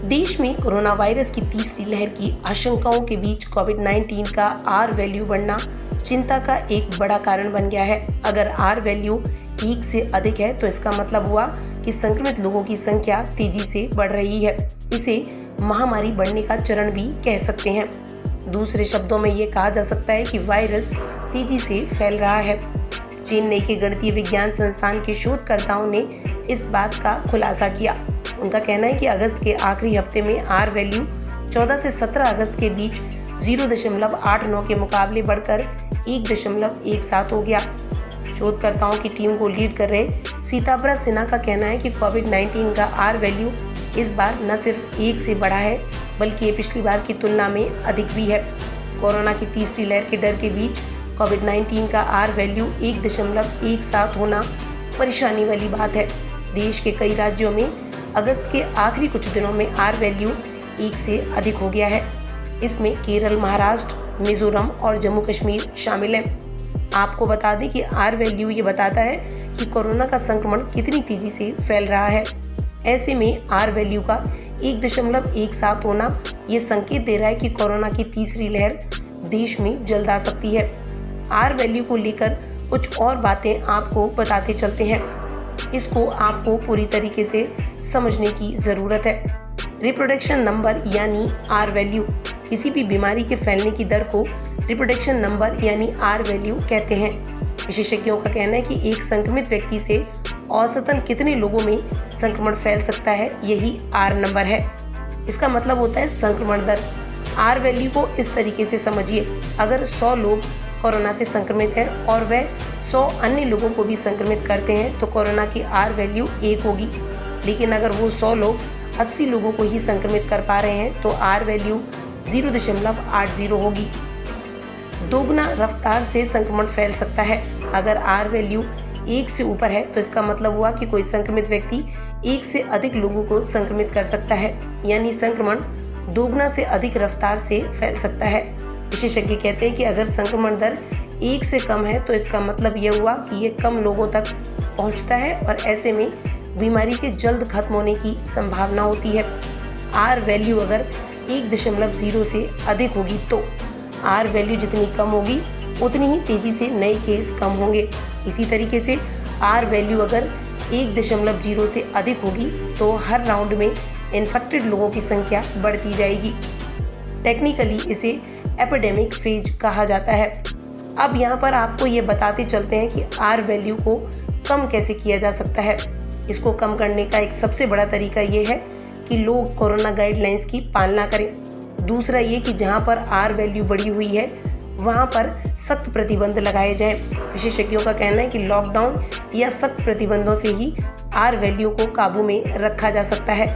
देश में corona virus की तीसरी लहर की आशंकाओं के बीच कोविड-19 का आर वैल्यू बढ़ना चिंता का एक बड़ा कारण बन गया है। अगर आर वैल्यू 1 से अधिक है तो इसका मतलब हुआ कि संक्रमित लोगों की संख्या तेजी से बढ़ रही है। इसे महामारी बढ़ने का चरण भी कह सकते हैं। दूसरे शब्दों में ये कहा जा सकता है कि वायरस तेजी से फैल रहा है। चेन्नई के गणितीय विज्ञान संस्थान के शोधकर्ताओं ने इस बात का खुलासा किया। उनका कहना है कि अगस्त के आखिरी हफ्ते में आर वैल्यू 14 से 17 अगस्त के बीच 0.89 के मुकाबले बढ़कर 1.17 हो गया। शोधकर्ताओं की टीम को लीड कर रहे सीताब्रा सिन्हा का कहना है कि कोविड-19 का आर वैल्यू इस बार न सिर्फ 1 से बढ़ा है बल्कि ये पिछली बार की तुलना में अधिक भी है। कोरोना की तीसरी लहर के डर के बीच कोविड-19 का आर वैल्यू 1.17 होना परेशानी वाली बात है। देश के कई राज्यों में अगस्त के आखिरी कुछ दिनों में आर वैल्यू 1 से अधिक हो गया है। इसमें केरल, महाराष्ट्र, मिजोरम और जम्मू कश्मीर शामिल हैं। आपको बता दें कि आर वैल्यू ये बताता है कि कोरोना का संक्रमण कितनी तेजी से फैल रहा है। ऐसे में आर वैल्यू का 1.17 होना ये संकेत दे रहा है कि कोरोना की तीसरी लहर देश में जल्द आ सकती है। आर वैल्यू को लेकर कुछ और बातें आपको बताते चलते हैं। इसको आपको पूरी तरीके से समझने की ज़रूरत है। रिप्रोडक्शन नंबर यानी आर वैल्यू, किसी भी बीमारी के फैलने की दर को रिप्रोडक्शन नंबर यानी आर वैल्यू कहते हैं। विशेषज्ञों का कहना है कि एक संक्रमित व्यक्ति से औसतन कितने लोगों में संक्रमण फैल सकता है, यही आर नंबर है। इसका मतलब होता है संक्रमण दर। आर वैल्यू को इस तरीके से समझिए, अगर 100 लोग कोरोना से संक्रमित हैं और वह 100 अन्य लोगों को भी संक्रमित करते हैं तो कोरोना की आर वैल्यू 1 होगी। लेकिन अगर वो 100 लोग 80 लोगों को ही संक्रमित कर पा रहे हैं तो आर वैल्यू 0.80 होगी। दोगुना रफ्तार से संक्रमण फैल सकता है। अगर आर वैल्यू 1 से ऊपर है तो इसका मतलब हुआ कि कोई संक्रमित व्यक्ति 1 से अधिक लोगों को संक्रमित कर सकता है, यानी संक्रमण दोगुना से अधिक रफ्तार से फैल सकता है। विशेषज्ञ कहते हैं कि अगर संक्रमण दर 1 से कम है तो इसका मतलब यह हुआ कि ये कम लोगों तक पहुंचता है और ऐसे में बीमारी के जल्द खत्म होने की संभावना होती है। आर वैल्यू अगर 1.0 से अधिक होगी तो आर वैल्यू जितनी कम होगी उतनी ही तेजी से नए केस कम होंगे। इसी तरीके से आर वैल्यू अगर 1.0 से अधिक होगी तो हर राउंड में इन्फेक्टेड लोगों की संख्या बढ़ती जाएगी। टेक्निकली इसे एपिडेमिक फेज कहा जाता है। अब यहाँ पर आपको ये बताते चलते हैं कि आर वैल्यू को कम कैसे किया जा सकता है। इसको कम करने का एक सबसे बड़ा तरीका ये है कि लोग कोरोना गाइडलाइंस की पालना करें। दूसरा ये कि जहाँ पर आर वैल्यू बढ़ी हुई है वहाँ पर सख्त प्रतिबंध लगाए जाएं। विशेषज्ञों का कहना है कि लॉकडाउन या सख्त प्रतिबंधों से ही आर वैल्यू को काबू में रखा जा सकता है।